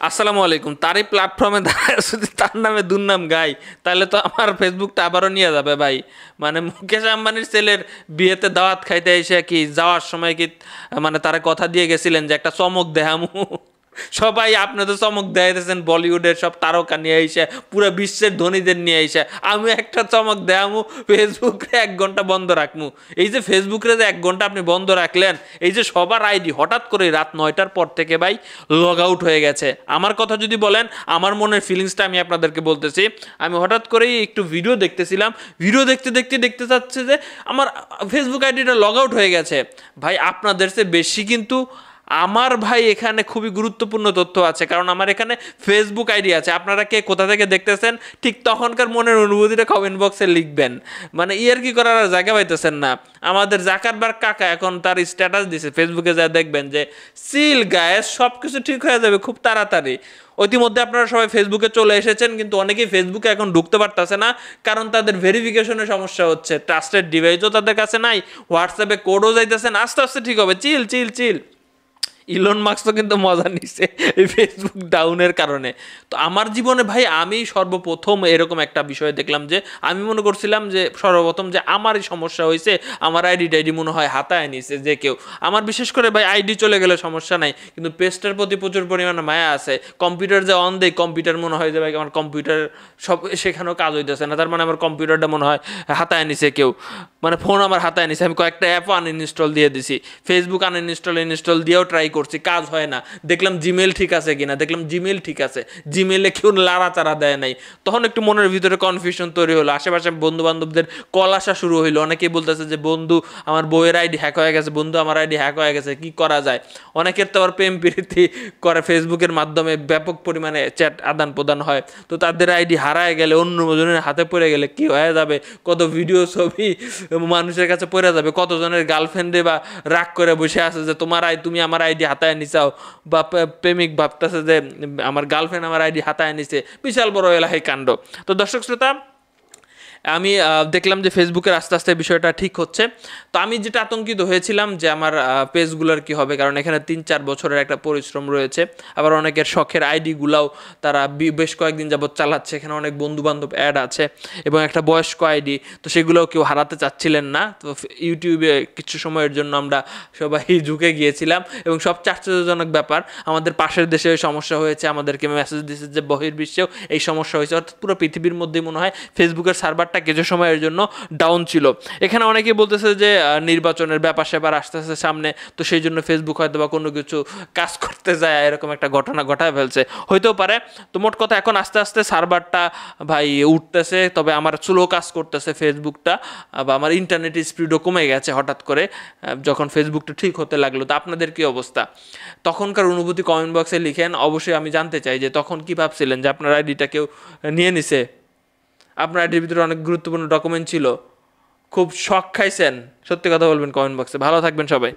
আসসালামু আলাইকুম। তারই প্ল্যাটফর্মে দাঁড়ায় যদি তার নামে দুর্নাম গাই, তাহলে তো আমার ফেসবুকটা আবারও নিয়ে যাবে ভাই। মানে মুকেশ আম্বানির ছেলের বিয়েতে দাওয়াত খাইতে এসে কি যাওয়ার সময় কি মানে তারা কথা দিয়ে গেছিলেন যে একটা চমক দেখামু। সবাই আপনি তো চমক দেখাইতেছেন বলিউডের সব তারকা নিয়ে এসে, পুরো বিশ্বের ধনীদের নিয়ে এসে, আমি একটা চমক দেখামু ফেসবুকে 1 ঘন্টা বন্ধ রাখমু। এই যে ফেসবুকে যে 1 ঘন্টা আপনি বন্ধ রাখলেন, এই যে সবার আইডি হঠাৎ করে রাত 9টার পর থেকে ভাই লগ আউট হয়ে গেছে। আমার কথা যদি বলেন, আমার মনের ফিলিংসটা আমি আপনাদেরকে বলতেছি। আমি হঠাৎ করেই একটু ভিডিও দেখতেছিলাম, ভিডিও দেখতে দেখতে দেখতে যাচ্ছে যে আমার ফেসবুক আইডিটা লগ আউট হয়ে গেছে। ভাই আপনাদের চেয়ে বেশি কিন্তু আমার ভাই এখানে খুবই গুরুত্বপূর্ণ তথ্য আছে, কারণ আমার এখানে ফেসবুক আইডি আছে। আপনারা কে কোথা থেকে দেখতেছেন ঠিক তখনকার মনের অনুভূতিটা কমেন্ট বক্সে লিখবেন। মানে ইয়ার কি করার আর জায়গা পাইতেছেন না। আমাদের জাকারবার্গ কাকা এখন তার স্ট্যাটাস দিছে ফেসবুকে, যা দেখবেন যে সিল গায়ে সব কিছু ঠিক হয়ে যাবে খুব তাড়াতাড়ি। ইতিমধ্যে আপনারা সবাই ফেসবুকে চলে এসেছেন, কিন্তু অনেকেই ফেসবুকে এখন ঢুকতে পারতেছে না, কারণ তাদের ভেরিফিকেশনের সমস্যা হচ্ছে। ট্রাস্টেড ডিভাইসও তাদের কাছে নাই, হোয়াটসঅ্যাপে কোডও যাইতেছে না। আস্তে আস্তে ঠিক হবে, চিল চিল চিল। ইলন মাস্ক তো কিন্তু মজা নিছে এই ফেসবুক ডাউনের কারণে। তো আমার জীবনে ভাই আমি সর্বপ্রথম এরকম একটা বিষয় দেখলাম যে আমি মনে করছিলাম যে সর্বপ্রথম যে আমারই সমস্যা হয়েছে, আমার আইডি টাইডি মনে হয় হাতায় নিছে যে কেউ। আমার বিশেষ করে ভাই আইডি চলে গেলে সমস্যা নাই, কিন্তু পেজটার প্রতি প্রচুর পরিমাণে মায়া আছে। কম্পিউটার যে অন দেয়, কম্পিউটার মনে হয় যে ভাই আমার কম্পিউটার সব সেখানেও কাজ হইতেছে না, তার মানে আমার কম্পিউটারটা মনে হয় হাতায় নিছে কেউ। মানে ফোন আমার হাতায় নিছে। আমি কয়েকটা অ্যাপও আনইনস্টল দিয়ে দিছি, ফেসবুক ইনস্টল দিয়েও ট্রাই করছি, কাজ হয় না। দেখলাম জিমেল ঠিক আছে কিনা, দেখলাম জিমেল ঠিক আছে, জিমেলে কেউ লাড়াচাড়া দেয় নাই। তখন একটু মনের ভিতরে কনফিউশন তৈরি হলো। আশেপাশে বন্ধু বান্ধবদের কল আসা শুরু হইলো, অনেকেই বলতেছে যে বন্ধু আমার বউয়ের আইডি হ্যাক হয়ে গেছে, বন্ধু আমার আইডি হ্যাক হয়ে গেছে, কি করা যায়। অনেকের তো আবার প্রেম প্রীতি করে ফেসবুকের মাধ্যমে, ব্যাপক পরিমাণে চ্যাট আদান প্রদান হয়। তো তাদের আইডি হারায় গেলে, অন্য জনের হাতে পড়ে গেলে কি হয়ে যাবে, কত ভিডিও ছবি মানুষের কাছে পড়ে যাবে, কতজনের গার্লফ্রেন্ডে বা রাগ করে বসে আছে যে তুমি আমার আইডি হাতায় নিচাও, বা প্রেমিক ভাবতেছে যে আমার গার্লফ্রেন্ড আমার আইডি হাতায় নিছে। বিশাল বড় এলাকায় কাণ্ড। তো দর্শক শ্রোতা, আমি দেখলাম যে ফেসবুকের আস্তে আস্তে বিষয়টা ঠিক হচ্ছে। তো আমি যেটা আতঙ্কিত হয়েছিলাম যে আমার পেজগুলোর কি হবে, কারণ এখানে 3-4 বছরের একটা পরিশ্রম রয়েছে। আবার অনেকের শখের আইডিগুলাও তারা বেশ কয়েকদিন যাবৎ চালাচ্ছে, এখানে অনেক বন্ধু বান্ধব অ্যাড আছে এবং একটা বয়স্ক আইডি, তো সেগুলোও কেউ হারাতে চাচ্ছিলেন না। তো ইউটিউবে কিছু সময়ের জন্য আমরা সবাই ঝুঁকে গিয়েছিলাম, এবং সবচেয়ে আশ্চর্যজনক ব্যাপার, আমাদের পাশের দেশে ওই সমস্যা হয়েছে, আমাদেরকে মেসেজ দিয়েছে যে বহির্বিশ্বেও এই সমস্যা হয়েছে। অর্থাৎ পুরো পৃথিবীর মধ্যেই মনে হয় ফেসবুকের সার্ভারটা কিছু সময়ের জন্য ডাউন ছিল। এখানে অনেকেই বলতেছে যে নির্বাচনের ব্যাপার স্যাপার আসতেছে সামনে, তো সেই জন্য ফেসবুক হয়তো বা কোনো কিছু কাজ করতে যায় এরকম একটা ঘটনা ঘটায় ফেলছে, হইতেও পারে। তো মোট কথা এখন আস্তে আস্তে সার্ভারটা ভাই উঠতেছে, তবে আমার স্লো কাজ করতেছে ফেসবুকটা, বা আমার ইন্টারনেট স্পিডও কমে গেছে হঠাৎ করে যখন ফেসবুকটা ঠিক হতে লাগলো। তো আপনাদের কি অবস্থা, তখনকার অনুভূতি কমেন্ট বক্সে লিখেন। অবশ্যই আমি জানতে চাই যে তখন কি ভাবছিলেন যে আপনার আইডিটা কেউ নিয়ে নিছে, আপনার আইডির ভিতরে অনেক গুরুত্বপূর্ণ ডকুমেন্ট ছিল, খুব শক খাইছেন। সত্যি কথা বলবেন কমেন্ট বক্সে। ভালো থাকবেন সবাই।